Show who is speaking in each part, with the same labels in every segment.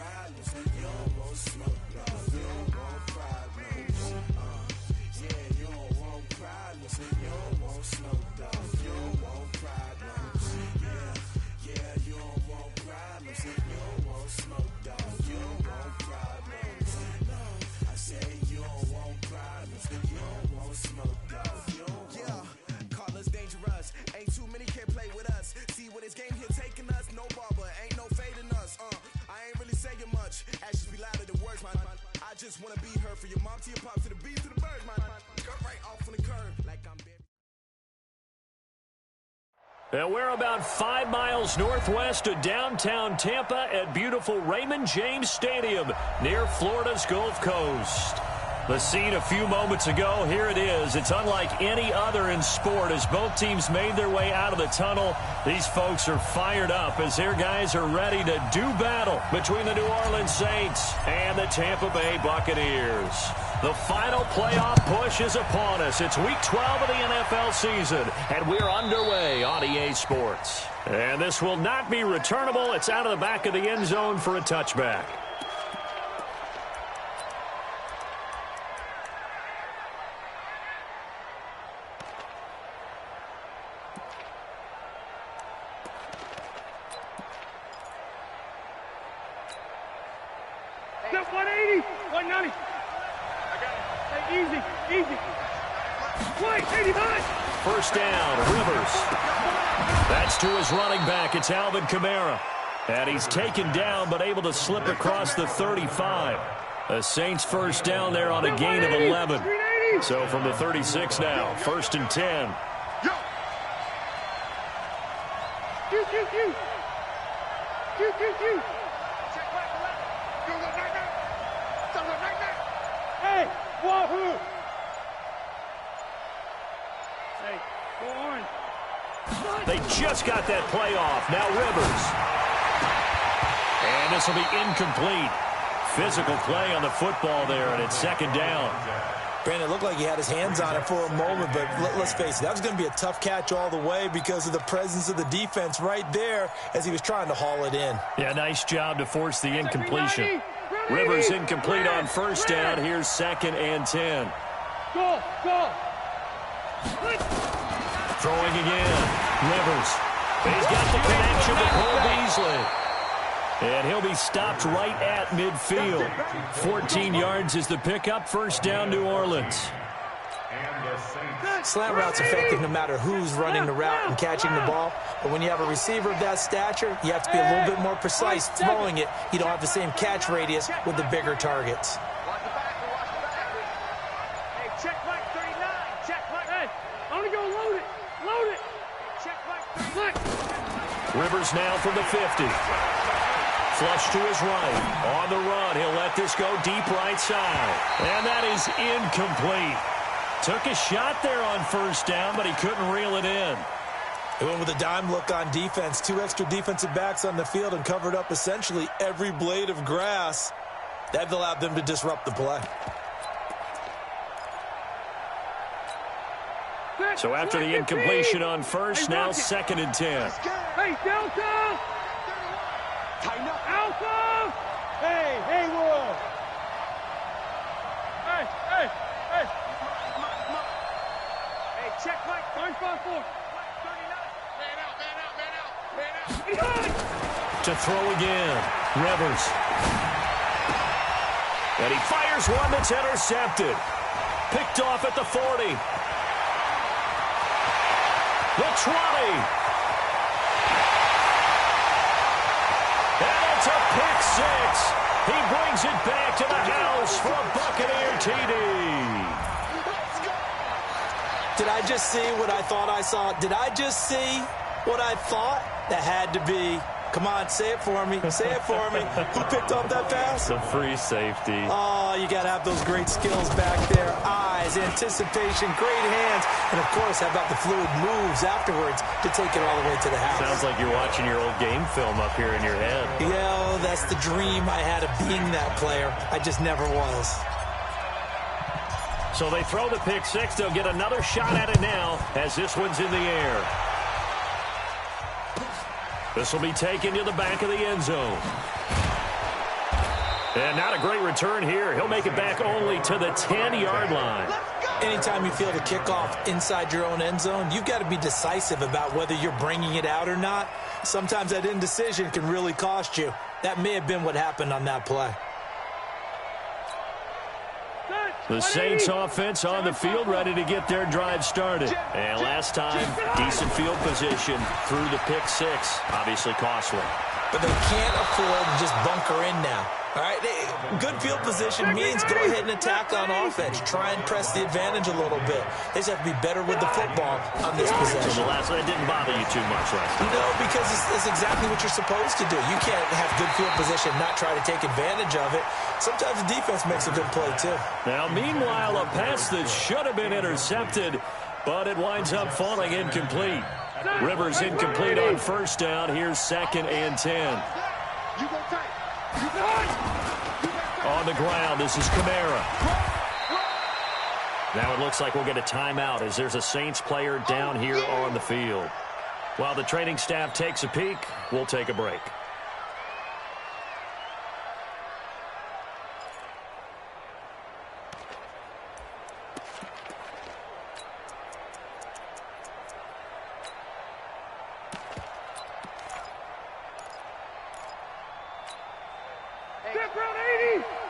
Speaker 1: problems. You don't want smoke, dog. You don't want problems. Yeah, you don't want problems. You don't want smoke, dog. You don't want problems. Yeah, you don't want problems. You don't want smoke, dog. You don't want problems. No, I say you don't want problems. You don't want smoke, dog. You don't want. Call us dangerous. Ain't too many can play with us. See what this game here taking us. No barber, ain't no fading us. I ain't really saying much. Actions be louder than words, man. I just wanna be heard for your mom to your pop to the bees to the birds, man. Cut right off on the curb like I'm buried.
Speaker 2: And we're about 5 miles northwest of downtown Tampa at beautiful Raymond James Stadium near Florida's Gulf Coast. The scene a few moments ago, here it is. It's unlike any other in sport as both teams made their way out of the tunnel. These folks are fired up as their guys are ready to do battle between the New Orleans Saints and the Tampa Bay Buccaneers. The final playoff push is upon us. It's Week 12 of the NFL season, and we're underway on EA Sports. And this will not be returnable. It's out of the back of the end zone for a touchback.
Speaker 3: Just 180, 190. Hey, easy. Wait, 89.
Speaker 2: First down, Rivers. That's to his running back. It's Alvin Kamara. And he's taken down but able to slip across the 35. The Saints first down there on a gain of 11. So from the 36 now, 1st and 10.
Speaker 3: Hey, wahoo! Hey, go on.
Speaker 2: They just got that play off. Now Rivers. And this will be incomplete. Physical play on the football there, and it's 2nd down.
Speaker 4: Brandon, it looked like he had his hands on it for a moment, but let's face it, that was going to be a tough catch all the way because of the presence of the defense right there as he was trying to haul it in.
Speaker 2: Yeah, nice job to force the incompletion. Rivers incomplete on first down. Here's 2nd and 10.
Speaker 3: Go.
Speaker 2: Throwing again. Rivers. He's got the connection to Cole Beasley. And he'll be stopped right at midfield. 14 yards is the pickup. First down, New Orleans.
Speaker 4: Slant route's effective no matter who's running the route and catching the ball. But when you have a receiver of that stature, you have to be a little bit more precise throwing it. You don't have the same catch radius with the bigger targets.
Speaker 3: Hey, check back 39. Check back. Hey, I'm going to go load it. Check back 39.
Speaker 2: Rivers now from the 50. Flush to his right. On the run, he'll let this go deep right side. And that is incomplete. Took a shot there on first down, but he couldn't reel it in.
Speaker 4: He went with a dime look on defense. 2 extra defensive backs on the field and covered up essentially every blade of grass. That allowed them to disrupt the play.
Speaker 2: So after the incompletion on first, now 2nd and 10.
Speaker 3: Hey, Delta! Tighten up. Alpha! Hey, Haywood! Hey! Hey, check right. 954. 39. Man out.
Speaker 2: To throw again. Rivers. And he fires one that's intercepted. Picked off at the 40. The 20. And it's a pick six. He brings it back to the house for a Buccaneer TD.
Speaker 4: Did I just see what I thought I saw? Did I just see what I thought? That had to be. Come on, say it for me. Say it for me. Who picked up that pass?
Speaker 2: The free safety.
Speaker 4: Oh, you got to have those great skills back there. Eyes, anticipation, great hands. And, of course, how about the fluid moves afterwards to take it all the way to the house?
Speaker 2: Sounds like you're watching your old game film up here in your head.
Speaker 4: Yeah, that's the dream I had of being that player. I just never was.
Speaker 2: So they throw the pick six. They'll get another shot at it now as this one's in the air. This will be taken to the back of the end zone. And not a great return here. He'll make it back only to the 10-yard line.
Speaker 4: Anytime you field a kickoff inside your own end zone, you've got to be decisive about whether you're bringing it out or not. Sometimes that indecision can really cost you. That may have been what happened on that play.
Speaker 2: The Saints offense on the field, ready to get their drive started. And last time, decent field position through the pick six. Obviously costly.
Speaker 4: But they can't afford to just bunker in now. All right, good field position means go ahead and attack on offense. Try and press the advantage a little bit. They just have to be better with the football on this possession.
Speaker 2: So the last one, it didn't bother you too much last time.
Speaker 4: No, because it's exactly what you're supposed to do. You can't have good field position and not try to take advantage of it. Sometimes the defense makes a good play, too.
Speaker 2: Now, meanwhile, a pass that should have been intercepted, but it winds up falling incomplete. Rivers incomplete on first down. Here's 2nd and 10. On the ground, this is Kamara. Now it looks like we'll get a timeout as there's a Saints player down here on the field. While the training staff takes a peek, we'll take a break.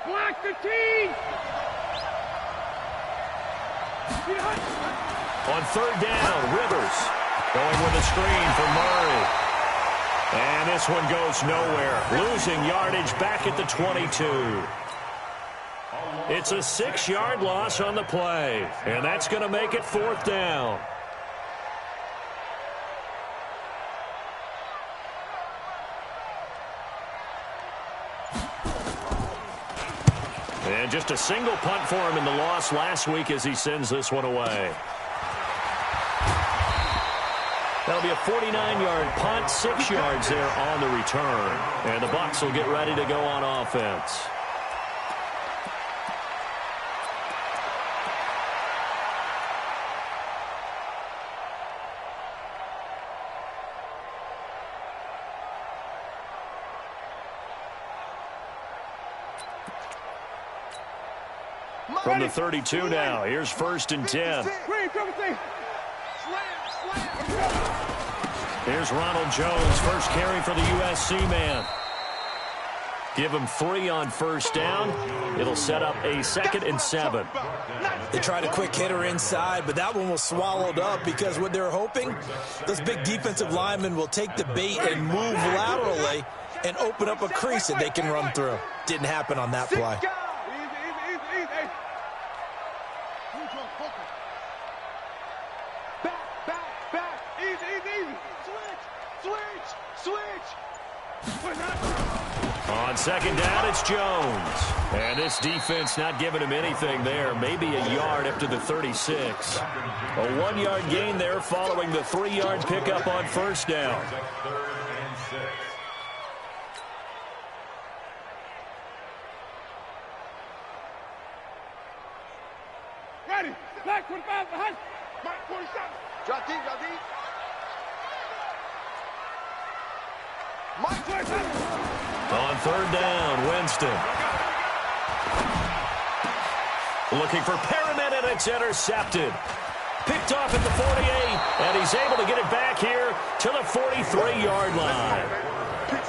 Speaker 3: Block the team!
Speaker 2: On 3rd down, Rivers going with a screen for Murray. And this one goes nowhere. Losing yardage back at the 22. It's a 6-yard loss on the play. And that's going to make it 4th down. And just a single punt for him in the loss last week as he sends this one away. That'll be a 49-yard punt, 6 yards there on the return. And the Bucs will get ready to go on offense. From the 32 now, here's 1st and 10. Here's Ronald Jones, first carry for the USC man. Give him 3 on first down. It'll set up a 2nd and 7.
Speaker 4: They tried a quick hitter inside, but that one was swallowed up because what they're hoping, those big defensive linemen will take the bait and move laterally and open up a crease that they can run through. Didn't happen on that play.
Speaker 2: On 2nd down, it's Jones. And this defense not giving him anything there. Maybe a yard up to the 36. A 1-yard gain there following the 3-yard pickup on first down.
Speaker 3: Ready. Black 45 behind. Mike 47. Drop deep, drop deep. Mike 47.
Speaker 2: On 3rd down, Winston. Looking for Perriman, and it's intercepted. Picked off at the 48, and he's able to get it back here to the 43-yard line.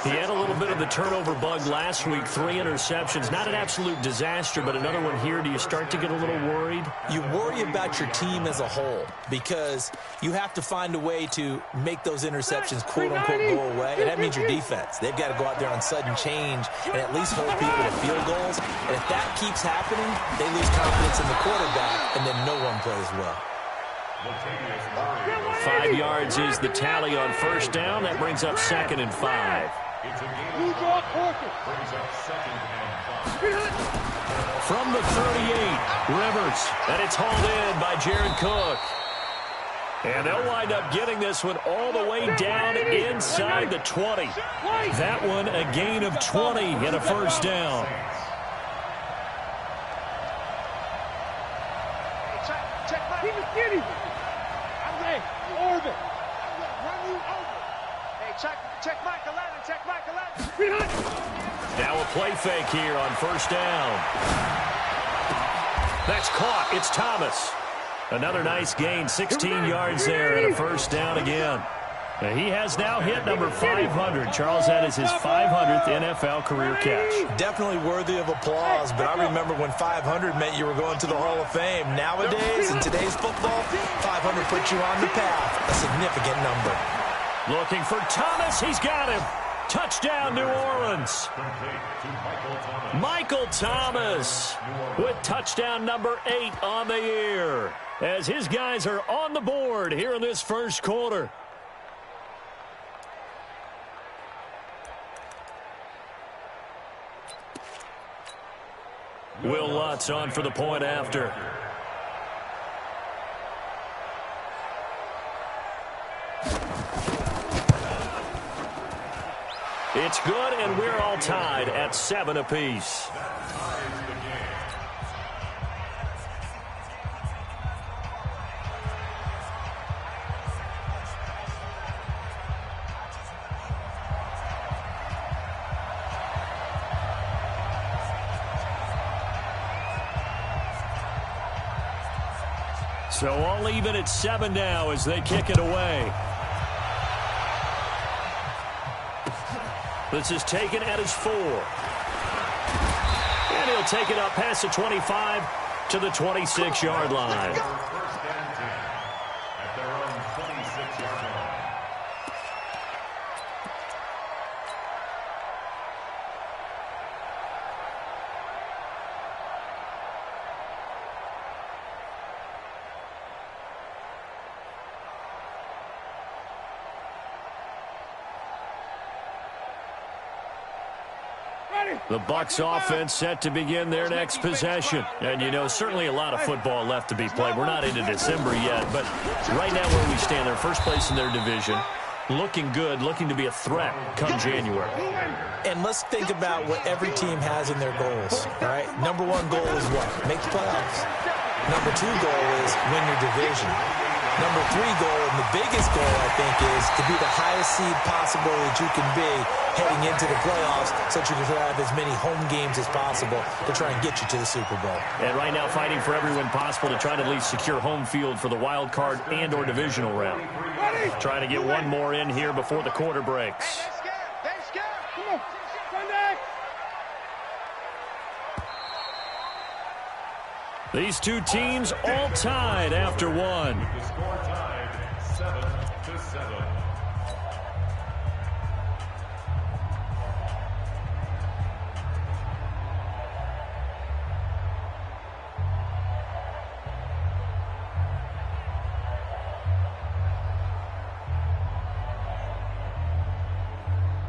Speaker 2: He had a little bit of the turnover bug last week, 3 interceptions. Not an absolute disaster, but another one here. Do you start to get a little worried?
Speaker 4: You worry about your team as a whole because you have to find a way to make those interceptions, quote-unquote, go away. And that means your defense. They've got to go out there on sudden change and at least hold people to field goals. And if that keeps happening, they lose confidence in the quarterback, and then no one plays well.
Speaker 2: 5 yards is the tally on first down. That brings up 2nd and 5. From the 38, Rivers, and it's hauled in by Jared Cook. And they'll wind up getting this one all the way down inside the 20. That one a gain of 20 and a first down.
Speaker 3: Keep it skinny. Orbit. Run you over. Hey, check Mike 11. Check Mike 11.
Speaker 2: Now a play fake here on first down. That's caught. It's Thomas. Another nice gain, 16 yards there and a first down again. He has now hit number 500. Charles, that is his 500th NFL career catch.
Speaker 4: Definitely worthy of applause, but I remember when 500 meant you were going to the Hall of Fame. Nowadays, in today's football, 500 puts you on the path, a significant number.
Speaker 2: Looking for Thomas. He's got him. Touchdown, New Orleans. Michael Thomas with touchdown number 8 on the year, as his guys are on the board here in this first quarter. Will Lutz on for the point after. It's good, and we're all tied at 7 apiece. So all even at 7 now as they kick it away. This is taken at his 4. And he'll take it up past the 25 to the 26-yard line.
Speaker 5: At their own 26-yard line.
Speaker 2: The Bucs offense set to begin their next possession. And, you know, certainly a lot of football left to be played. We're not into December yet, but right now where we stand, they're first place in their division. Looking good, looking to be a threat come January.
Speaker 4: And let's think about what every team has in their goals, right? Number 1 goal is what? Make the playoffs. Number 2 goal is win your division. Number 3 goal, and the biggest goal, I think, is to be the highest seed possible that you can be heading into the playoffs so that you can have as many home games as possible to try and get you to the Super Bowl.
Speaker 2: And right now fighting for every win possible to try to at least secure home field for the wild card and or divisional round. Trying to get one more in here before the quarter breaks. These two teams all tied after 1.
Speaker 5: The score tied 7-7.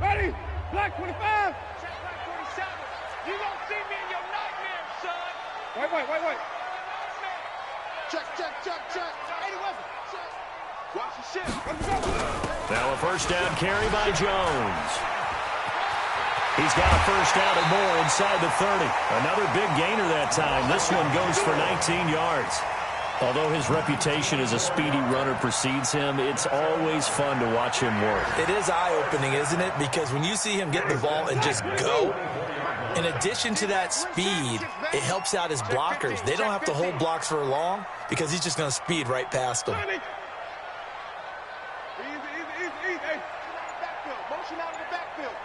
Speaker 3: Ready? Black 25. Check black 27. You don't see me in your nightmares, son. Wait. Check. 80 weapon. Check. Watch the shit.
Speaker 2: Now a first down carry by Jones. He's got a first down and more inside the 30. Another big gainer that time. This one goes for 19 yards. Although his reputation as a speedy runner precedes him, it's always fun to watch him work.
Speaker 4: It is eye-opening, isn't it? Because when you see him get the ball and just go, in addition to that speed, it helps out his blockers. They don't have to hold blocks for long because he's just going to speed right past them.
Speaker 3: Easy. Motion out of the backfield.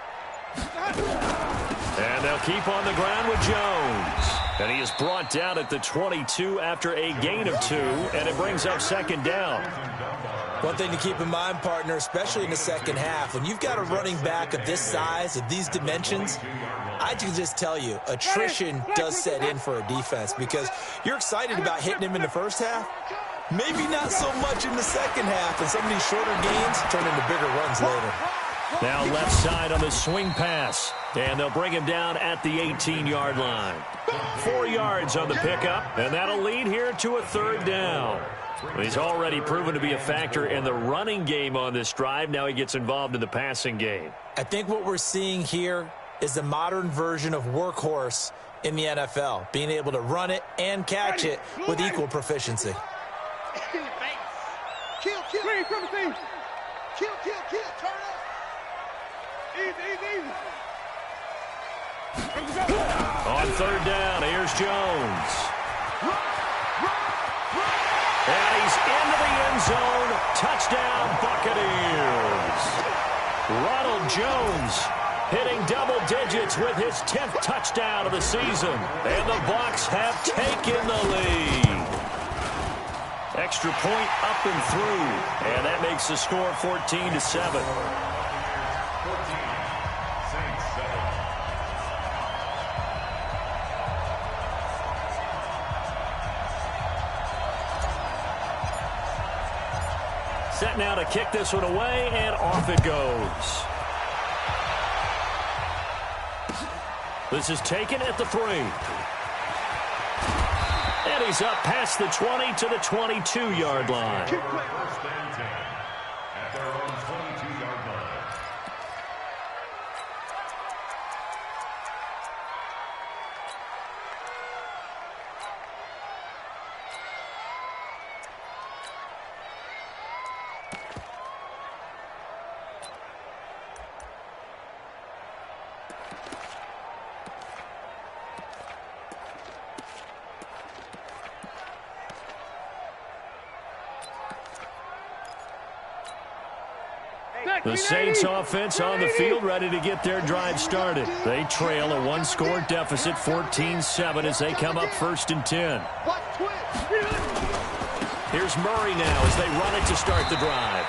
Speaker 2: And they'll keep on the ground with Jones. And he is brought down at the 22 after a gain of 2, and it brings up second down.
Speaker 4: One thing to keep in mind, partner, especially in the second half, when you've got a running back of this size, of these dimensions, I can just tell you, attrition does set in for a defense because you're excited about hitting him in the first half. Maybe not so much in the second half, and some of these shorter gains turn into bigger runs later.
Speaker 2: Now left side on the swing pass, and they'll bring him down at the 18-yard line. 4 yards on the pickup, and that'll lead here to a third down. He's already proven to be a factor in the running game on this drive. Now he gets involved in the passing game.
Speaker 4: I think what we're seeing here is the modern version of workhorse in the NFL, being able to run it and catch it with equal proficiency.
Speaker 3: Kill. Turn up. Easy.
Speaker 2: On third down, here's Jones. And he's into the end zone. Touchdown, Buccaneers. Ronald Jones hitting double digits with his 10th touchdown of the season. And the Bucs have taken the lead. Extra point up and through. And that makes the score 14-7. Set now to kick this one away, and off it goes. This is taken at the 3. And he's up past the 20 to the 22-yard line.
Speaker 5: First and 10 at their own 22-yard line.
Speaker 2: The Saints offense on the field, ready to get their drive started. They trail a one-score deficit, 14-7, as they come up 1st and 10. Here's Murray now as they run it to start the drive.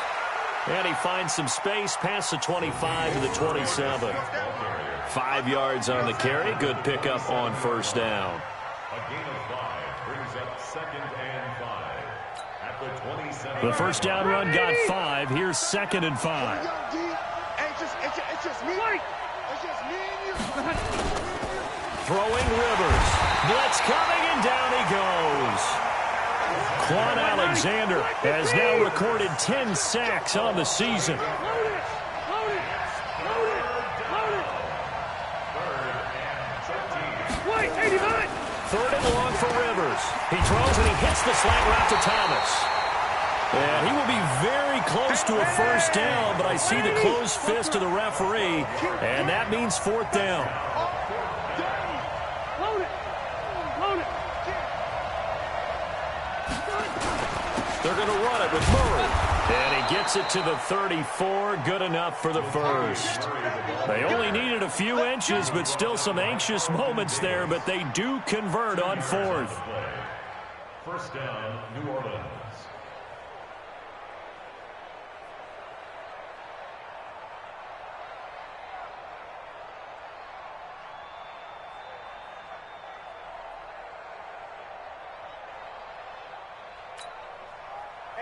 Speaker 2: And he finds some space past the 25 to the 27. 5 yards on the carry. Good pickup on first down.
Speaker 5: A gain of 5 brings up 2nd and 5.
Speaker 2: The first down run got 5. Here's 2nd and 5. Throwing Rivers. Blitz coming, and down he goes. Quan Alexander has now recorded 10 sacks on the season. Third and long for Rivers. He throws and he hits the slant route to Thomas. And he will be very close to a first down, but I see the closed fist of the referee, and that means 4th down. They're going to run it with Murray. And he gets it to the 34. Good enough for the first. They only needed a few inches, but still some anxious moments there, but they do convert on 4th.
Speaker 5: First down, New Orleans.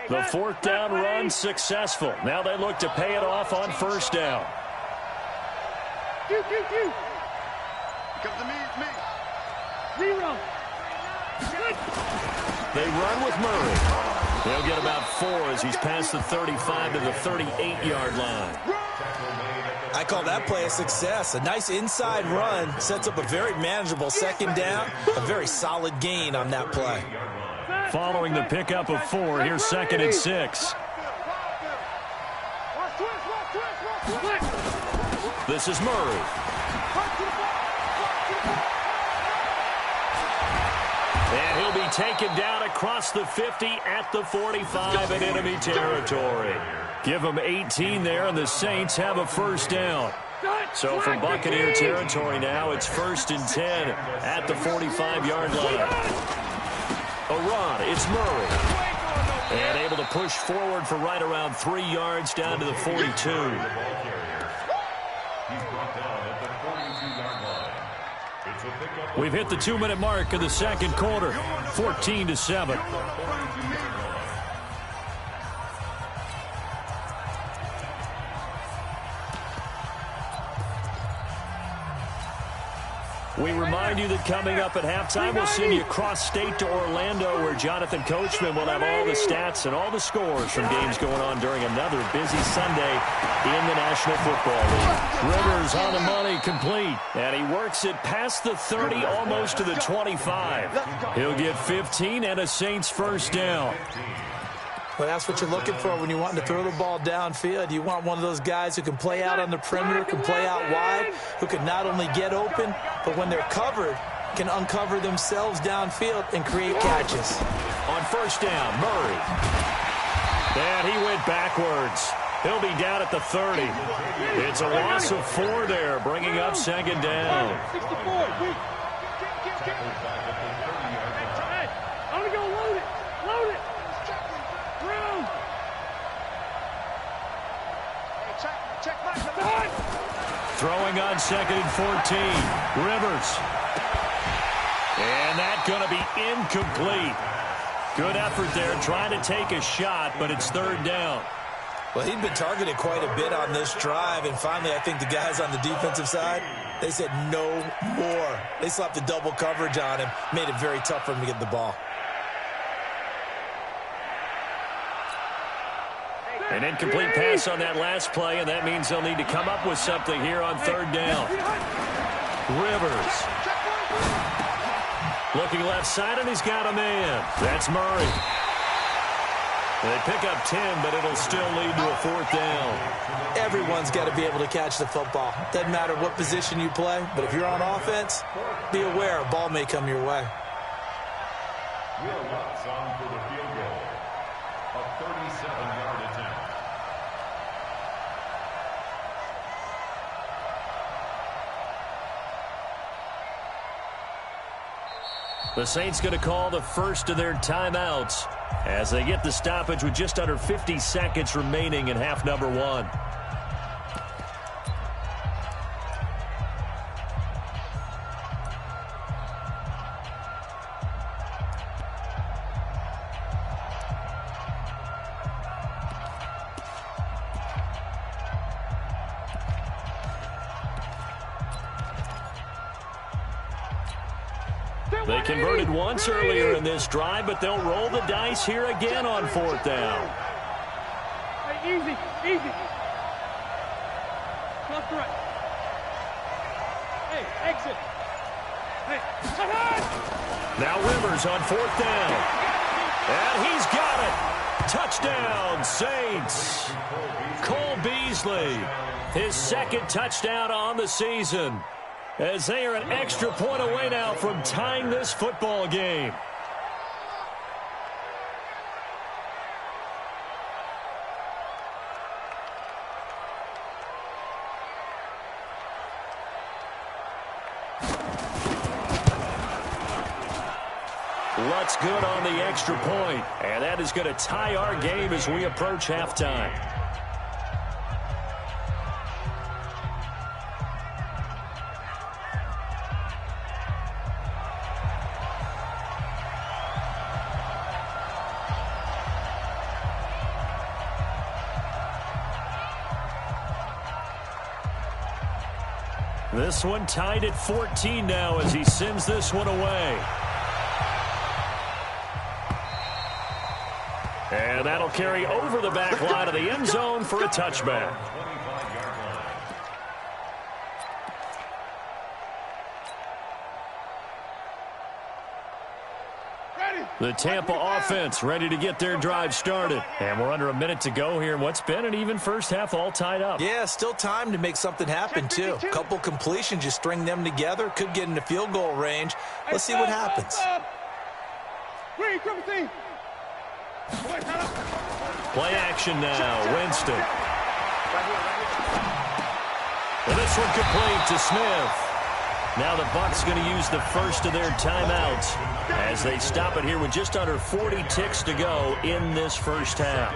Speaker 2: The 4th down run successful. Now they look to pay it off on first down.
Speaker 3: Come to me. Zero.
Speaker 2: They run with Murray. He'll get about 4 as he's past the 35 to the 38-yard line.
Speaker 4: I call that play a success. A nice inside run sets up a very manageable 2nd down. A very solid gain on that play.
Speaker 2: Following the pickup of 4, here's 2nd and 6. This is Murray. And he'll be taken down across the 50 at the 45 in enemy territory. Give him 18 there, and the Saints have a first down. So from Buccaneer territory now, it's 1st and 10 at the 45-yard line. A run, it's Murray. And able to push forward for right around 3 yards down to the 42.
Speaker 5: He's brought down at the 42-yard line. It's a pickup.
Speaker 2: We've hit the 2-minute mark of the second quarter, 14-7. We remind you that coming up at halftime, we'll send you cross-state to Orlando, where Jonathan Coachman will have all the stats and all the scores from games going on during another busy Sunday in the National Football League. Rivers on the money, complete, and he works it past the 30, almost to the 25. He'll get 15 and a Saints first down.
Speaker 4: Well, that's what you're looking for when you want to throw the ball downfield. You want one of those guys who can play out on the perimeter, can play out wide, who can not only get open, but when they're covered, can uncover themselves downfield and create catches.
Speaker 2: On first down, Murray. And he went backwards. He'll be down at the 30. It's a loss of 4 there, bringing up second down.
Speaker 3: 64. I'm going to go load it. Load it. Room.
Speaker 2: Throwing on second and 14. Rivers. And that's going to be incomplete. Good effort there, trying to take a shot, but it's third down.
Speaker 4: Well, he'd been targeted quite a bit on this drive, and finally I think the guys on the defensive side, they said no more. They slapped the double coverage on him, made it very tough for him to get the ball.
Speaker 2: An incomplete pass on that last play, and that means they'll need to come up with something here on third down. Rivers. Looking left side, and he's got a man. That's Murray. They pick up 10, but it'll still lead to a fourth down.
Speaker 4: Everyone's got to be able to catch the football. Doesn't matter what position you play, but if you're on offense, be aware a ball may come your way.
Speaker 5: Will Lutz on for the field goal. A 37-yard attempt.
Speaker 2: The Saints going to call the first of their timeouts as they get the stoppage with just under 50 seconds remaining in half number 1. They converted once earlier in this drive, but they'll roll the dice here again on fourth down.
Speaker 3: Hey, easy, easy. Left to right. Hey, exit. Hey,
Speaker 2: now Rivers on fourth down. And he's got it. Touchdown, Saints. Cole Beasley, his second touchdown on the season, as they are an extra point away now from tying this football game. Lutz good on the extra point, and that is going to tie our game as we approach halftime. This one tied at 14 now as he sends this one away. And that'll carry over the back line of the end zone for a touchback. The Tampa offense ready to get their drive started. And we're under a minute to go here in what's been an even first half, all tied up.
Speaker 4: Yeah, still time to make something happen, too. A couple completions, you string them together, could get into field goal range. Let's see what happens.
Speaker 2: Play action now, Winston. And this one complete to Smith. Now the Bucs going to use the first of their timeouts as they stop it here with just under 40 ticks to go in this first half.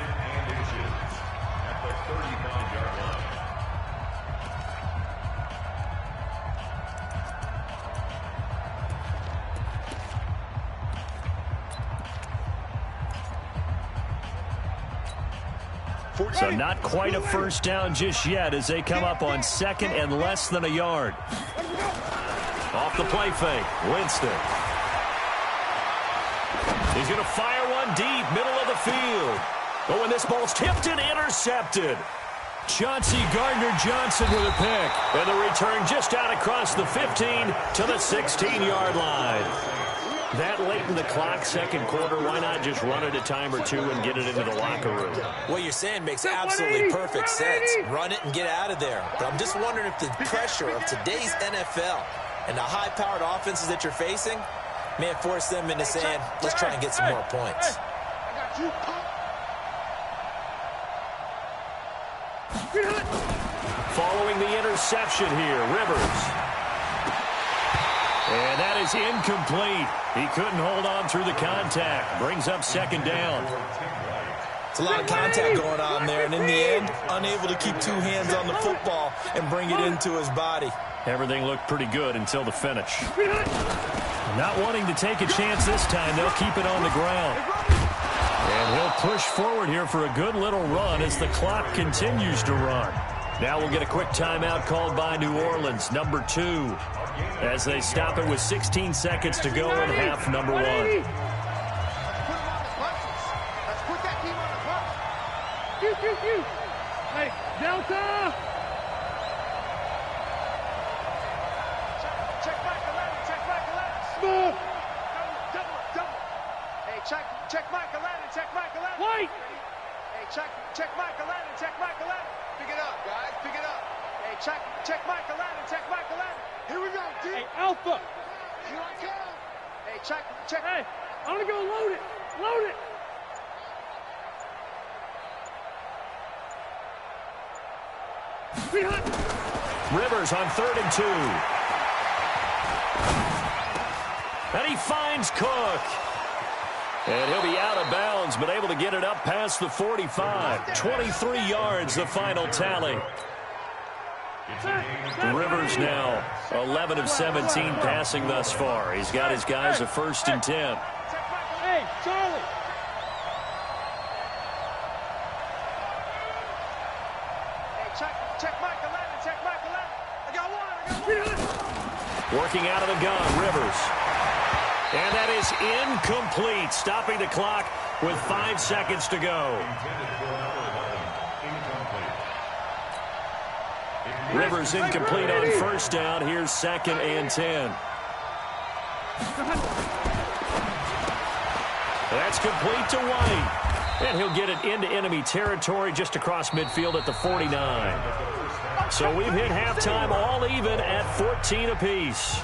Speaker 2: So not quite a first down just yet as they come up on second and less than a yard. Off the play fake, Winston. He's going to fire one deep, middle of the field. Oh, and this ball's tipped and intercepted. Chauncey Gardner-Johnson with a pick. And the return just out across the 15 to the 16-yard line. That late in the clock, second quarter, why not just run it a time or two and get it into the locker room?
Speaker 4: What you're saying makes absolutely perfect sense. Run it and get out of there. But I'm just wondering if the pressure of today's NFL and the high-powered offenses that you're facing may have forced them into saying, let's try and get some more points.
Speaker 2: Following the interception here, Rivers. And that is incomplete. He couldn't hold on through the contact. Brings up second down.
Speaker 4: It's a lot of contact going on there, and in the end, unable to keep two hands on the football and bring it into his body.
Speaker 2: Everything looked pretty good until the finish. Not wanting to take a chance this time, they'll keep it on the ground. And he'll push forward here for a good little run as the clock continues to run. Now we'll get a quick timeout called by New Orleans, number 2, as they stop it with 16 seconds to go in half number 1.
Speaker 3: Let's put that team on the bus. Hey, Delta! Check back 11, check back 11. Smooth! Double. Hey, check Mike 11, check Mike 11. White! Hey, check Mike 11, check Mike 11. Pick it up, guys, pick it up. Hey, check Mike 11, check Mike 11. Here we go, dude. Hey, Alpha. Here I come. Hey, check. Hey, I'm gonna go load it. Load it.
Speaker 2: Rivers on 3rd and 2. And he finds Cook. And he'll be out of bounds, but able to get it up past the 45. 23 yards, the final tally. Rivers now 11 of 17 passing thus far. He's got his guys a 1st and 10.
Speaker 3: Hey, Charlie. Hey, check Mike 11, check Mike 11. I got one.
Speaker 2: Working out of the gun, Rivers. And that is incomplete, stopping the clock with 5 seconds to go. Rivers incomplete on 1st down. Here's 2nd and 10. That's complete to White. And he'll get it into enemy territory just across midfield at the 49. So we've hit halftime all even at 14 apiece.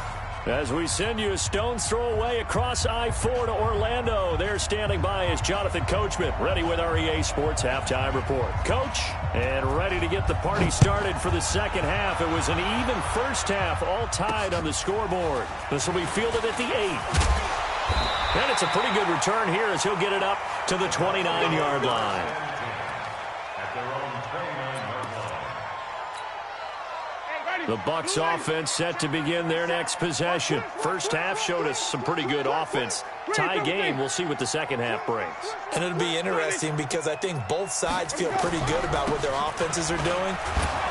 Speaker 2: As we send you a stone's throw away across I-4 to Orlando. There standing by is Jonathan Coachman, ready with our EA Sports Halftime Report. Coach, and ready to get the party started for the second half. It was an even first half, all tied on the scoreboard. This will be fielded at the 8. And it's a pretty good return here as he'll get it up to the 29-yard line. The Bucs offense set to begin their next possession. First half showed us some pretty good offense. Tie game, we'll see what the second half brings.
Speaker 4: And it'll be interesting because I think both sides feel pretty good about what their offenses are doing.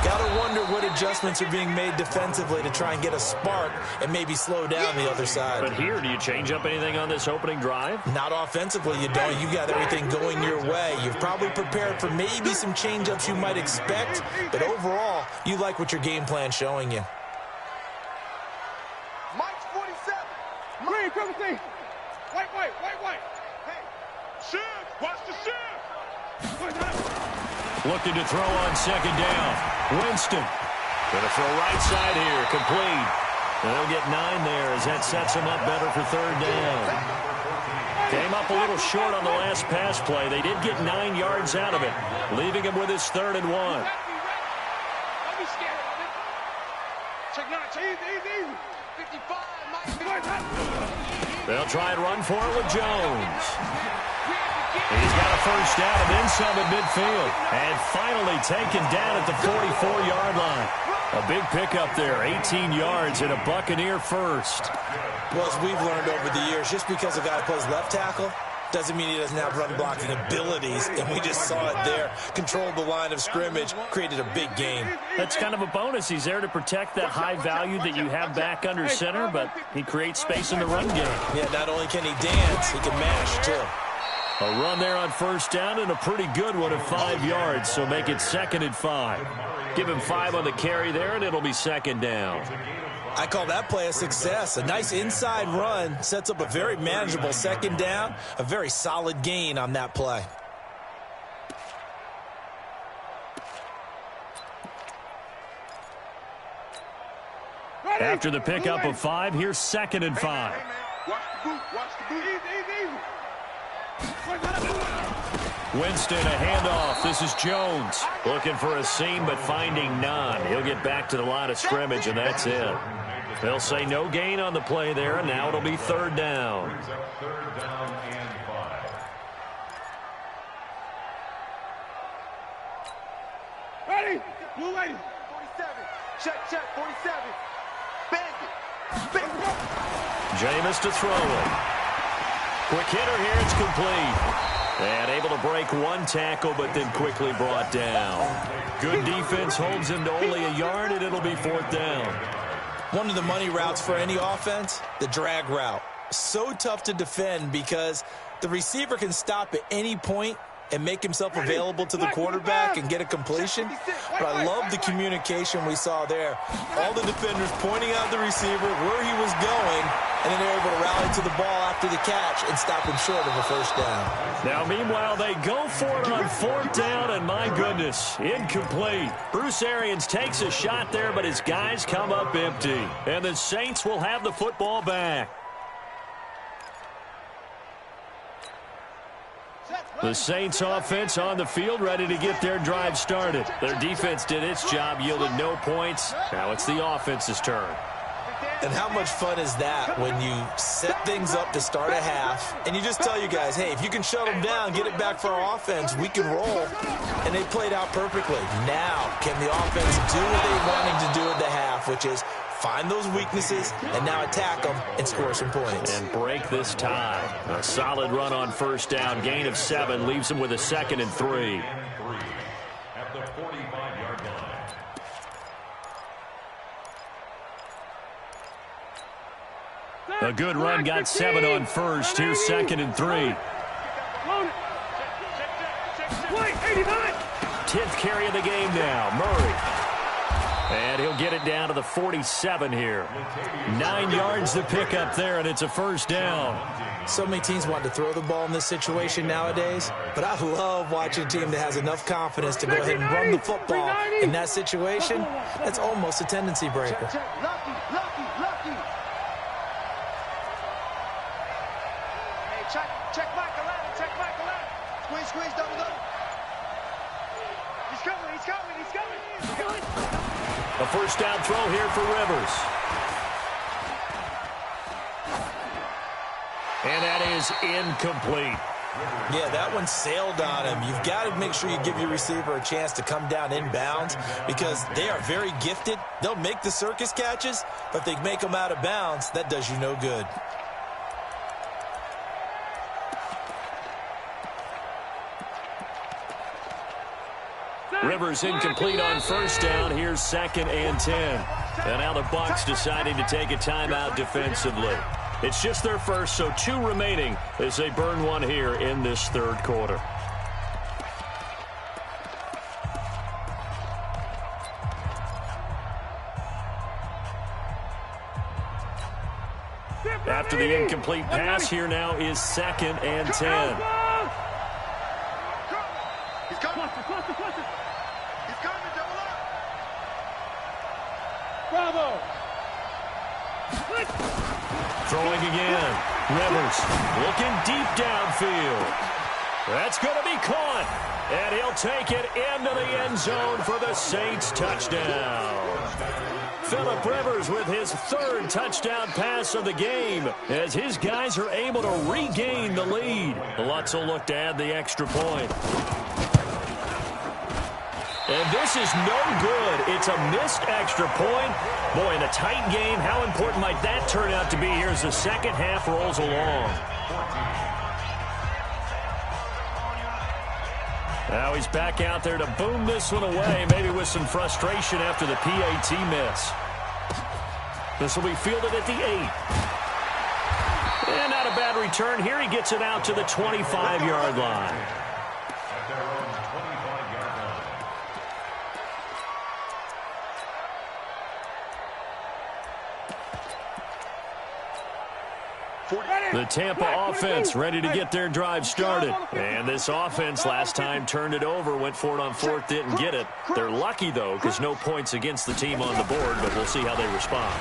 Speaker 4: Got to wonder what adjustments are being made defensively to try and get a spark and maybe slow down the other side.
Speaker 2: But here, do you change up anything on this opening drive?
Speaker 4: Not offensively, you don't. You got everything going your way. You've probably prepared for maybe some change-ups you might expect, but overall, you like what your game plan's showing you.
Speaker 3: Mike's 47. Green, come and see. White. Hey, shift. Watch the shift.
Speaker 2: Looking to throw on second down. Winston. Gonna throw right side here. Complete. And they'll get 9 there as that sets him up better for 3rd down. Came up a little short on the last pass play. They did get 9 yards out of it, leaving him with his 3rd and 1.
Speaker 3: Don't be scared of it. Check 9. Easy. 55.
Speaker 2: They'll try and run for it with Jones. He's got a first down and then some at midfield. And finally taken down at the 44-yard line. A big pickup there, 18 yards and a Buccaneer first.
Speaker 4: Well, as we've learned over the years, just because a guy plays left tackle doesn't mean he doesn't have run-blocking abilities, and we just saw it there. Controlled the line of scrimmage, created a big gain.
Speaker 2: That's kind of a bonus. He's there to protect that high value that you have back under center, but he creates space in the run game.
Speaker 4: Yeah, not only can he dance, he can mash, too.
Speaker 2: A run there on first down and a pretty good one at 5 yards, so make it 2nd and 5. Give him 5 on the carry there, and it'll be 2nd down.
Speaker 4: I call that play a success. A nice inside run sets up a very manageable second down, a very solid gain on that play.
Speaker 2: After the pickup of 5, here's 2nd and 5.
Speaker 3: Watch the boot. Watch the boot.
Speaker 2: Winston, a handoff. This is Jones. Looking for a seam, but finding none. He'll get back to the line of scrimmage, and that's it. They'll say no gain on the play there, and now it'll be 3rd down.
Speaker 5: Third down and 5.
Speaker 3: Ready? Blue lady.
Speaker 6: 47. Check, 47. Bang it.
Speaker 2: Jameis to throw it. Quick hitter here, it's complete. And able to break one tackle, but then quickly brought down. Good defense holds him to only a yard, and it'll be 4th down.
Speaker 4: One of the money routes for any offense, the drag route. So tough to defend because the receiver can stop at any point and make himself available to the quarterback and get a completion. But I love the communication we saw there. All the defenders pointing out the receiver, where he was going, and then they're able to rally to the ball after the catch and stop him short of a 1st down.
Speaker 2: Now, meanwhile, they go for it on 4th down, and my goodness, incomplete. Bruce Arians takes a shot there, but his guys come up empty. And the Saints will have the football back. The Saints offense on the field, ready to get their drive started. Their defense did its job, yielded no points. Now it's the offense's turn.
Speaker 4: And how much fun is that when you set things up to start a half and you just tell you guys, hey, if you can shut them down, get it back for our offense, we can roll. And they played out perfectly. Now, can the offense do what they wanted to do at the half, which is find those weaknesses and now attack them and score some points.
Speaker 2: And break this tie. A solid run on 1st down. Gain of 7 leaves him with a 2nd and 3.
Speaker 5: At the 45-yard line.
Speaker 2: A good run, got 7 on 1st. Here's 2nd and 3. 10th carry of the game now. Murray. And he'll get it down to the 47 here. 9 yards to pick up there, and it's a 1st down.
Speaker 4: So many teams want to throw the ball in this situation nowadays, but I love watching a team that has enough confidence to go ahead and run the football in that situation. That's almost a tendency breaker.
Speaker 6: Lucky. Hey, check Michael out. Squeeze, double. He's coming.
Speaker 2: A 1st down throw here for Rivers. And that is incomplete.
Speaker 4: Yeah, that one sailed on him. You've got to make sure you give your receiver a chance to come down inbounds because they are very gifted. They'll make the circus catches, but if they make them out of bounds, that does you no good.
Speaker 2: Rivers incomplete on 1st down. Here's 2nd and 10. And now the Bucs deciding to take a timeout defensively. It's just their first, so 2 remaining as they burn one here in this 3rd quarter. After the incomplete pass, here now is 2nd and 10.
Speaker 3: He's coming. Double up. Bravo.
Speaker 2: Throwing again. Rivers looking deep downfield. That's going to be caught. And he'll take it into the end zone for the Saints touchdown. Phillip Rivers with his 3rd touchdown pass of the game as his guys are able to regain the lead. Lutz will look to add the extra point. And this is no good. It's a missed extra point. Boy, in a tight game, how important might that turn out to be here as the second half rolls along? Now he's back out there to boom this one away, maybe with some frustration after the PAT miss. This will be fielded at the 8. And not a bad return here. He gets it out to the 25-yard line. The Tampa offense ready to get their drive started. And this offense last time turned it over, went for it on fourth, didn't get it. They're lucky, though, because no points against the team on the board, but we'll see how they respond.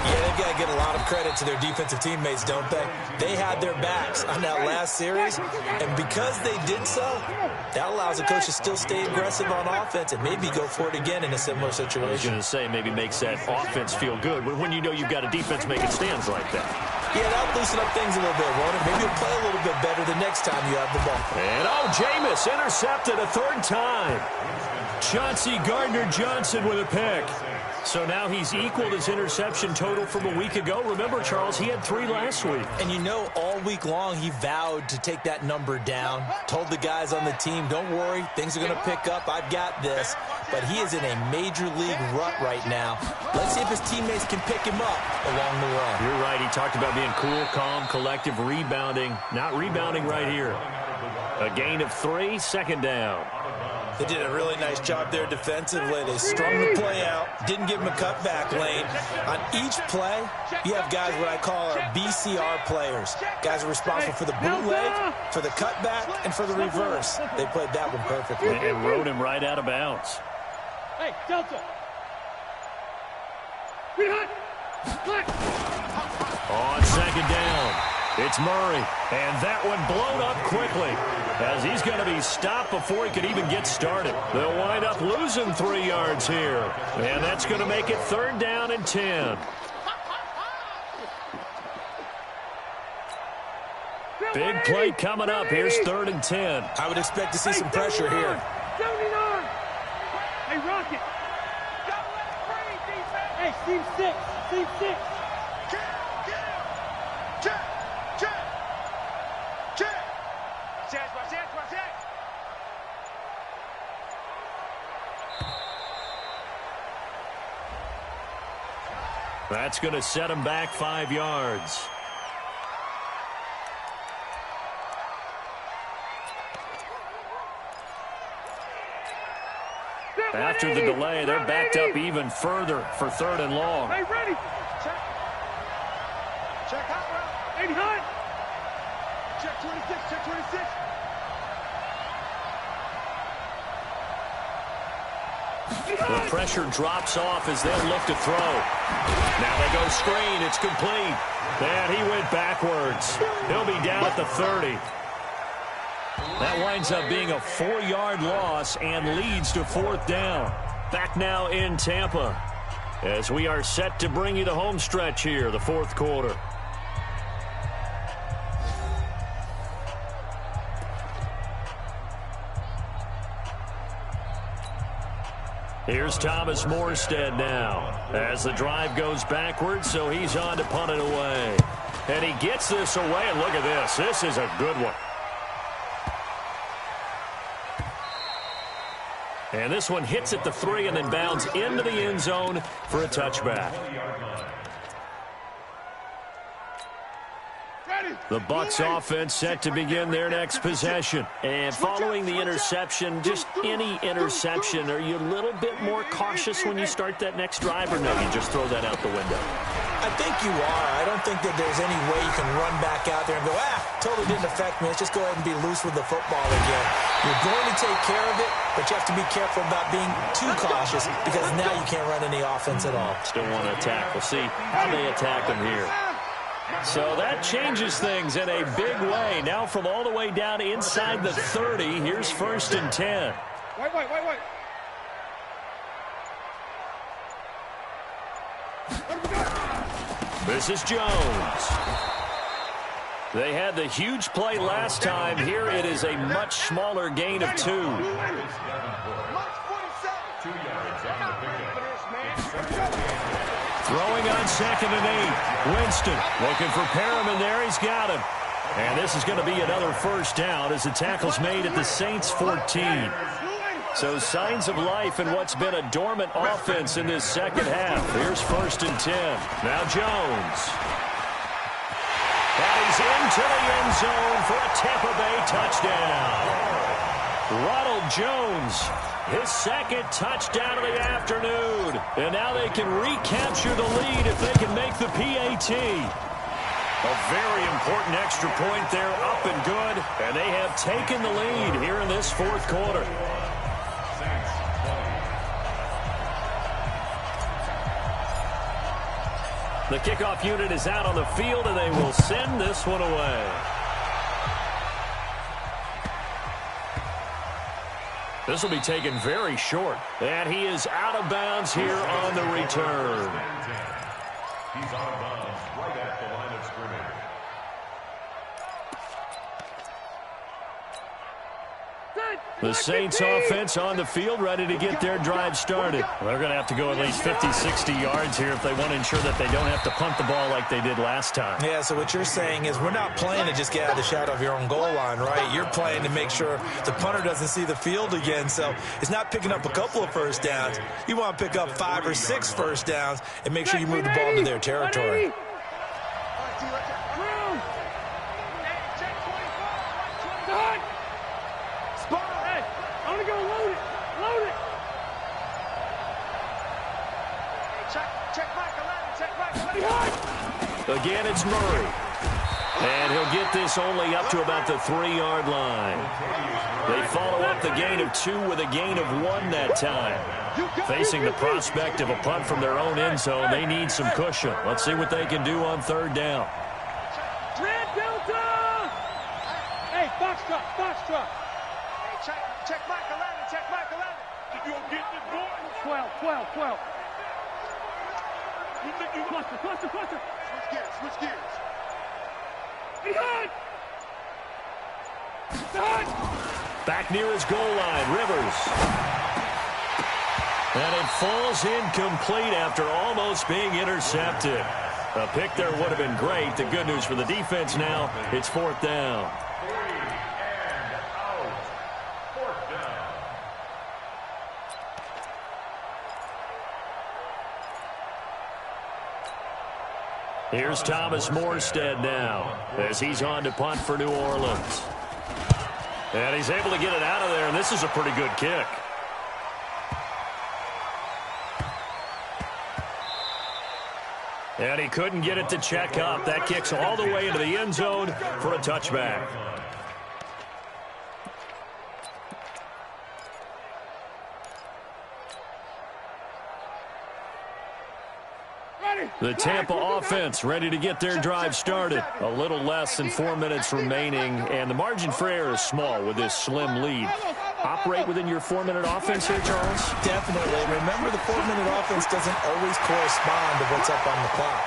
Speaker 4: Yeah, they've got to get a lot of credit to their defensive teammates, don't they? They had their backs on that last series, and because they did so, that allows the coach to still stay aggressive on offense and maybe go for it again in a similar situation.
Speaker 2: I was going to say maybe makes that offense feel good when you know you've got a defense making stands like that.
Speaker 4: Yeah, that'll loosen up things a little bit, won't it? Maybe you'll play a little bit better the next time you have the ball.
Speaker 2: And Jameis intercepted a third time. Chauncey Gardner-Johnson with a pick. So now he's equaled his interception total from a week ago. Remember, Charles, he had 3 last week.
Speaker 4: And you know, all week long he vowed to take that number down. Told the guys on the team, don't worry, things are going to pick up. I've got this. But he is in a major league rut right now. Let's see if his teammates can pick him up along the way.
Speaker 2: You're right. He talked about being cool, calm, collective, rebounding. Not rebounding right here. A gain of 3, second down.
Speaker 4: They did a really nice job there defensively. They strung the play out, didn't give him a cutback lane. On each play, you have guys what I call our BCR players. Guys are responsible for the bootleg, for the cutback, and for the reverse. They played that one perfectly.
Speaker 2: And rode him right out of bounds.
Speaker 3: Hey, Delta.
Speaker 2: On second down, it's Murray. And that one blown up quickly, as he's going to be stopped before he could even get started. They'll wind up losing 3 yards here. And that's going to make it 3rd down and 10. Big play coming up. Here's 3rd and 10.
Speaker 4: I would expect to see some pressure here.
Speaker 3: 79. Hey, Rocket. Hey, Steve 6. Steve 6.
Speaker 2: That's going to set him back 5 yards. After the delay, they're backed up even further for 3rd and long.
Speaker 3: Hey, ready. Check. Check hot route. 80 high. Check 26. Check 26.
Speaker 2: The pressure drops off as they look to throw. Now they go screen. It's complete. And he went backwards. He'll be down at the 30. That winds up being a 4-yard loss and leads to 4th down. Back now in Tampa as we are set to bring you the home stretch here, the 4th quarter. Here's Thomas Morstead now as the drive goes backwards, so he's on to punt it away. And he gets this away, and look at this. This is a good one. And this one hits at the 3 and then bounds into the end zone for a touchback. The Bucs offense set to begin their next possession. And following the interception, just any interception, are you a little bit more cautious when you start that next drive, or no, you just throw that out the window?
Speaker 4: I think you are. I don't think that there's any way you can run back out there and go, totally didn't affect me. Let's just go ahead and be loose with the football again. You're going to take care of it, but you have to be careful about being too cautious because now you can't run any offense at all.
Speaker 2: Still want to attack. We'll see how they attack them here. So that changes things in a big way. Now from all the way down inside the 30, here's 1st and 10.
Speaker 3: Wait.
Speaker 2: This is Jones. They had the huge play last time. Here it is a much smaller gain of 2.
Speaker 5: March 47. 2 yards on the pickup.
Speaker 2: Throwing on 2nd and 8. Winston looking for Perriman there. He's got him. And this is going to be another 1st down as the tackle's made at the Saints 14. So signs of life in what's been a dormant offense in this second half. Here's 1st and 10. Now Jones. And he's into the end zone for a Tampa Bay touchdown. Ronald Jones, his 2nd touchdown of the afternoon. And now they can recapture the lead if they can make the PAT. A very important extra point there, up and good. And they have taken the lead here in this fourth quarter. The kickoff unit is out on the field, and they will send this one away. This will be taken very short. And he is out of bounds here on the return.
Speaker 5: He's out of bounds right at the line of scrimmage.
Speaker 2: The Saints offense on the field, ready to get their drive started. They're going to have to go at least 50, 60 yards here if they want to ensure that they don't have to punt the ball like they did last time.
Speaker 4: Yeah, so what you're saying is we're not playing to just get out of the shadow of your own goal line, right? You're playing to make sure the punter doesn't see the field again. So it's not picking up a couple of first downs. You want to pick up 5 or 6 first downs and make sure you move the ball into their territory.
Speaker 2: Again, it's Murray. And he'll get this only up to about the 3-yard line. They follow up the gain of 2 with a gain of 1 that time. Facing the prospect of a punt from their own end zone, they need some cushion. Let's see what they can do on 3rd down.
Speaker 3: Hey, box truck. Hey, check Mike 11. You gonna get this boy? 12. You think you cluster. Switch gears. Behind!
Speaker 2: Back near his goal line, Rivers. And it falls incomplete after almost being intercepted. A pick there would have been great. The good news for the defense now, it's 4th down. Here's Thomas Morstead now as he's on to punt for New Orleans. And he's able to get it out of there, and this is a pretty good kick. And he couldn't get it to check up. That kicks all the way into the end zone for a touchback. The Tampa offense ready to get their drive started. A little less than 4 minutes remaining, and the margin for error is small with this slim lead. Operate within your 4-minute offense here, Charles?
Speaker 4: Definitely. Remember, the 4-minute offense doesn't always correspond to what's up on the clock.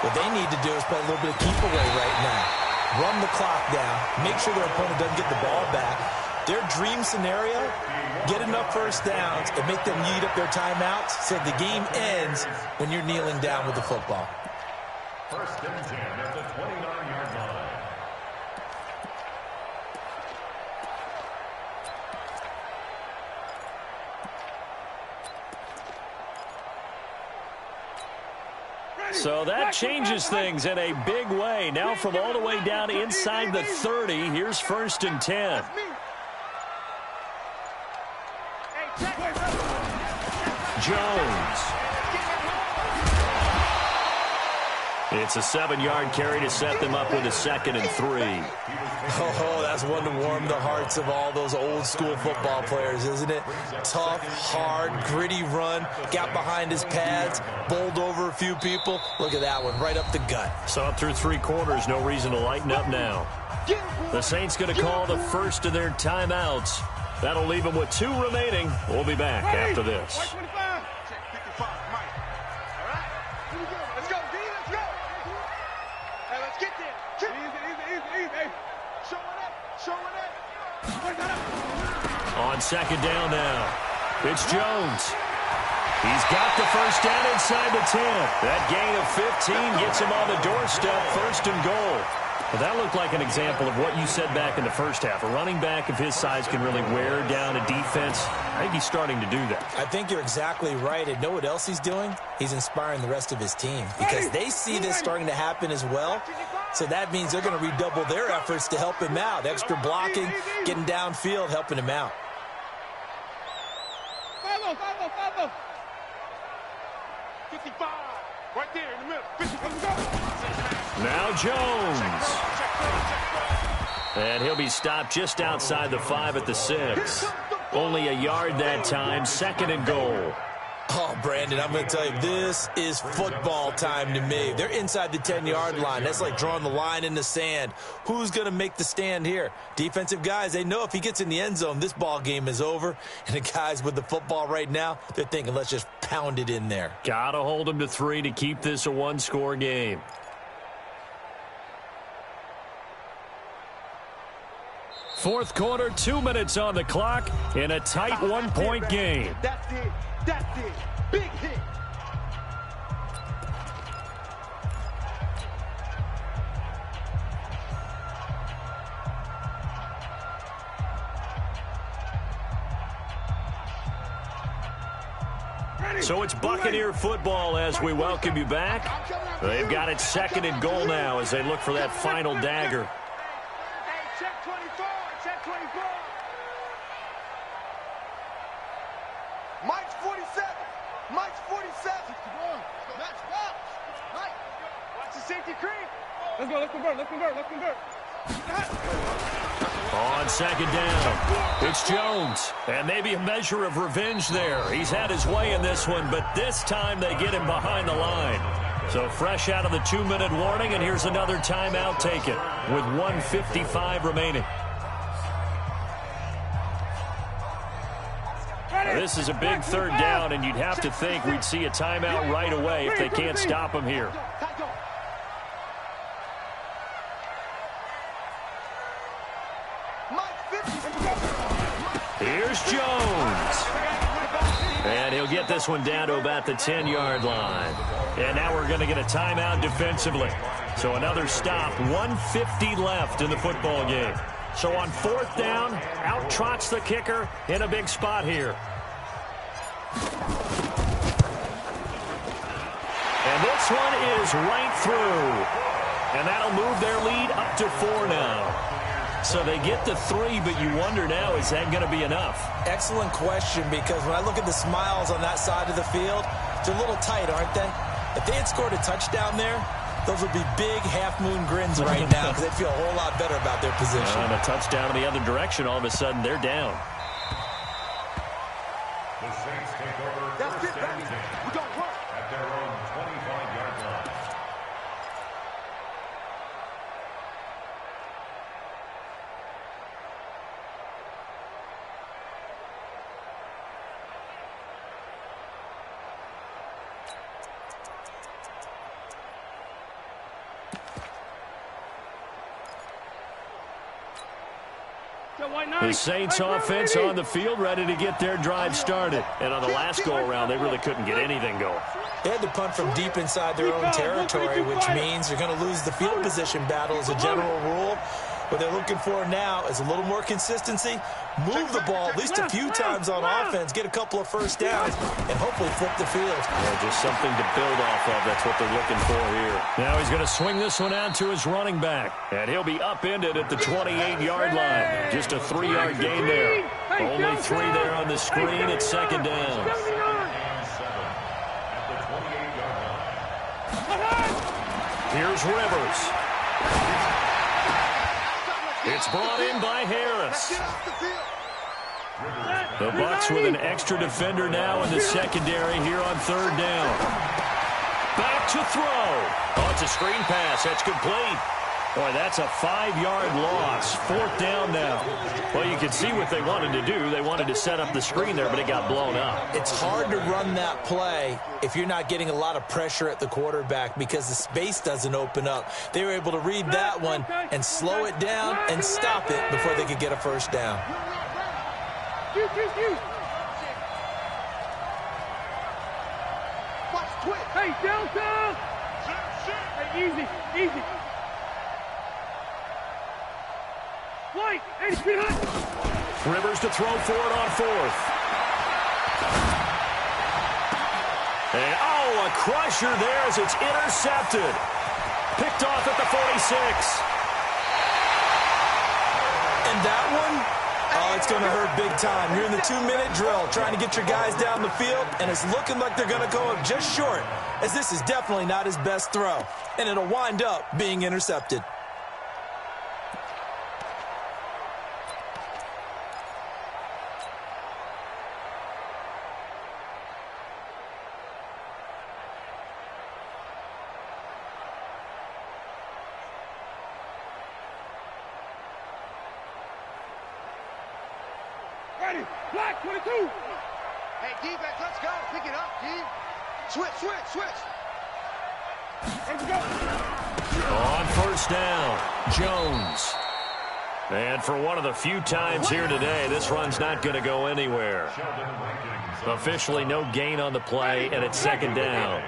Speaker 4: What they need to do is play a little bit of keep away right now. Run the clock down. Make sure their opponent doesn't get the ball back. Their dream scenario, get enough first downs and make them eat up their timeouts so the game ends when you're kneeling down with the football.
Speaker 5: 1st and 10 at the 29-yard line.
Speaker 2: So that changes things in a big way. Now from all the way down inside the 30, here's 1st and 10. Jones. It's a 7-yard carry to set them up with a 2nd and 3.
Speaker 4: Oh, that's one to warm the hearts of all those old school football players, isn't it? Tough, hard, gritty run, got behind his pads, bowled over a few people. Look at that one, right up the gut.
Speaker 2: So up through 3 quarters, no reason to lighten up now. The Saints going to call the first of their timeouts. That'll leave them with 2 remaining. We'll be back after this. On 2nd down now, it's Jones. He's got the first down inside the 10. That gain of 15 gets him on the doorstep, 1st and goal. Well, that looked like an example of what you said back in the first half. A running back of his size can really wear down a defense. I think he's starting to do that.
Speaker 4: I think you're exactly right. And know what else he's doing? He's inspiring the rest of his team because they see this starting to happen as well. So that means they're going to redouble their efforts to help him out. Extra blocking, getting downfield, helping him out.
Speaker 3: 55. Right there in the middle. 50, let's go.
Speaker 2: Now Jones. And he'll be stopped just outside the 5 at the 6. Only a yard that time, 2nd and goal.
Speaker 4: Oh, Brandon, I'm going to tell you, this is football time to me. They're inside the 10-yard line. That's like drawing the line in the sand. Who's going to make the stand here? Defensive guys, they know if he gets in the end zone, this ball game is over. And the guys with the football right now, they're thinking, let's just pound it in there.
Speaker 2: Got to hold them to 3 to keep this a one-score game. Fourth quarter, 2 minutes on the clock in a tight one-point game.
Speaker 6: That's it. That's it. Big hit.
Speaker 2: So it's Buccaneer football as we welcome you back. They've got it 2nd and goal now as they look for that final dagger.
Speaker 6: Hey, check 24. Check 24. Mike's 47. Mike's 47. Let's box. Mike. Watch the safety creep.
Speaker 3: Let's go. Let's convert. Let's convert. Let's convert.
Speaker 2: On 2nd down, it's Jones. And maybe a measure of revenge there. He's had his way in this one, but this time they get him behind the line. So fresh out of the 2-minute warning, and here's another timeout taken with 1:55 remaining. This is a big 3rd down, and you'd have to think we'd see a timeout right away if they can't stop him here. Here's Jones. And he'll get this one down to about the 10-yard line. And now we're going to get a timeout defensively. So another stop, 1:50 left in the football game. So on 4th down, out trots the kicker in a big spot here. And this one is right through. And that'll move their lead up to 4 now. So they get to 3, but you wonder now, is that going to be enough?
Speaker 4: Excellent question, because when I look at the smiles on that side of the field, they're a little tight, aren't they? If they had scored a touchdown there, those would be big half-moon grins right now because they'd feel a whole lot better about their position.
Speaker 2: And a touchdown in the other direction, all of a sudden they're down.
Speaker 5: The Saints take over
Speaker 6: That's it,
Speaker 5: first
Speaker 6: baby.
Speaker 5: and 10
Speaker 6: We don't work.
Speaker 5: at their own 25-yard line.
Speaker 2: The Saints offense on the field, ready to get their drive started. And on the last go-around, they really couldn't get anything going.
Speaker 4: They had to punt from deep inside their own territory, which means they're going to lose the field position battle as a general rule. What they're looking for now is a little more consistency, move the ball at least a few times on offense, get a couple of first downs, and hopefully flip the field.
Speaker 2: Yeah, just something to build off of. That's what they're looking for here. Now he's going to swing this one out to his running back, and he'll be upended at the 28-yard line. Just a 3-yard gain there. Only 3 there on the screen at 2nd down. Here's Rivers. It's brought in by Harris. The Bucs with an extra defender now in the secondary here on 3rd down. Back to throw. Oh, it's a screen pass. That's complete. Boy, that's a 5-yard loss. 4th down now. Well, you can see what they wanted to do. They wanted to set up the screen there, but it got blown up.
Speaker 4: It's hard to run that play if you're not getting a lot of pressure at the quarterback because the space doesn't open up. They were able to read that one and slow it down and stop it before they could get a first down.
Speaker 3: Hey, downtown! Hey, easy. White, 80 feet high.
Speaker 2: Rivers to throw for it on 4th. And, a crusher there as it's intercepted. Picked off at the 46.
Speaker 4: And that one Oh, it's going to hurt big time. You're in the 2-minute drill trying to get your guys down the field, and it's looking like they're going to go up just short, as this is definitely not his best throw, and it'll wind up being intercepted.
Speaker 3: Ready, black 22.
Speaker 6: Hey, defense, let's go. Pick it up, D. Switch.
Speaker 3: Let's go.
Speaker 2: On first down, Jones. And for one of the few times here today, this run's not going to go anywhere. Officially no gain on the play, and it's second down.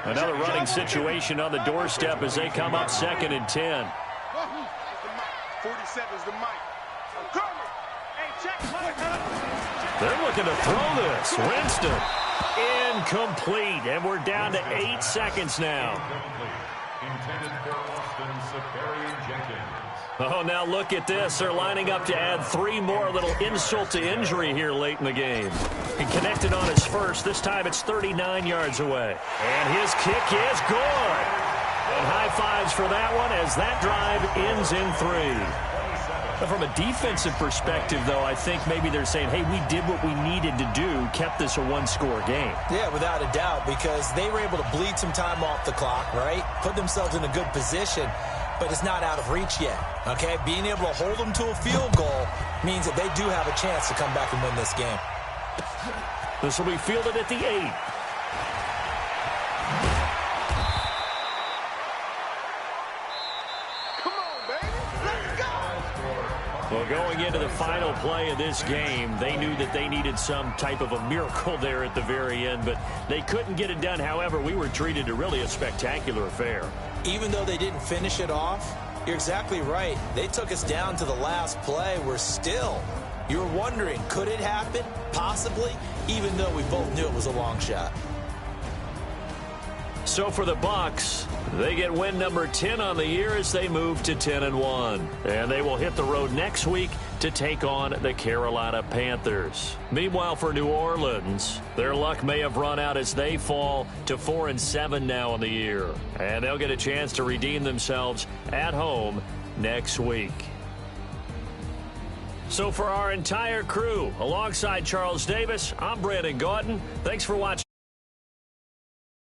Speaker 2: Another running situation on the doorstep as they come up 2nd and 10.
Speaker 6: 47's the mic. I'm coming. Hey, check.
Speaker 2: They're looking to throw this. Winston. Incomplete. And we're down to 8 seconds now.
Speaker 5: Intended for Austin Jenkins.
Speaker 2: Oh, now look at this. They're lining up to add 3 more. Little insult to injury here late in the game. He connected on his first. This time it's 39 yards away. And his kick is good. And high fives for that one as that drive ends in 3. From a defensive perspective, though, I think maybe they're saying, hey, we did what we needed to do, kept this a 1-score game.
Speaker 4: Yeah, without a doubt, because they were able to bleed some time off the clock, right? Put themselves in a good position, but it's not out of reach yet, okay? Being able to hold them to a field goal means that they do have a chance to come back and win this game.
Speaker 2: This will be fielded at the 8. Well, going into the final play of this game, they knew that they needed some type of a miracle there at the very end, but they couldn't get it done. However, we were treated to really a spectacular affair.
Speaker 4: Even though they didn't finish it off, you're exactly right. They took us down to the last play. You were wondering, could it happen? Possibly, even though we both knew it was a long shot.
Speaker 2: So for the Bucs, they get win number 10 on the year as they move to 10-1. And they will hit the road next week to take on the Carolina Panthers. Meanwhile, for New Orleans, their luck may have run out as they fall to 4-7 now on the year. And they'll get a chance to redeem themselves at home next week. So for our entire crew, alongside Charles Davis, I'm Brandon Gaudin. Thanks for watching.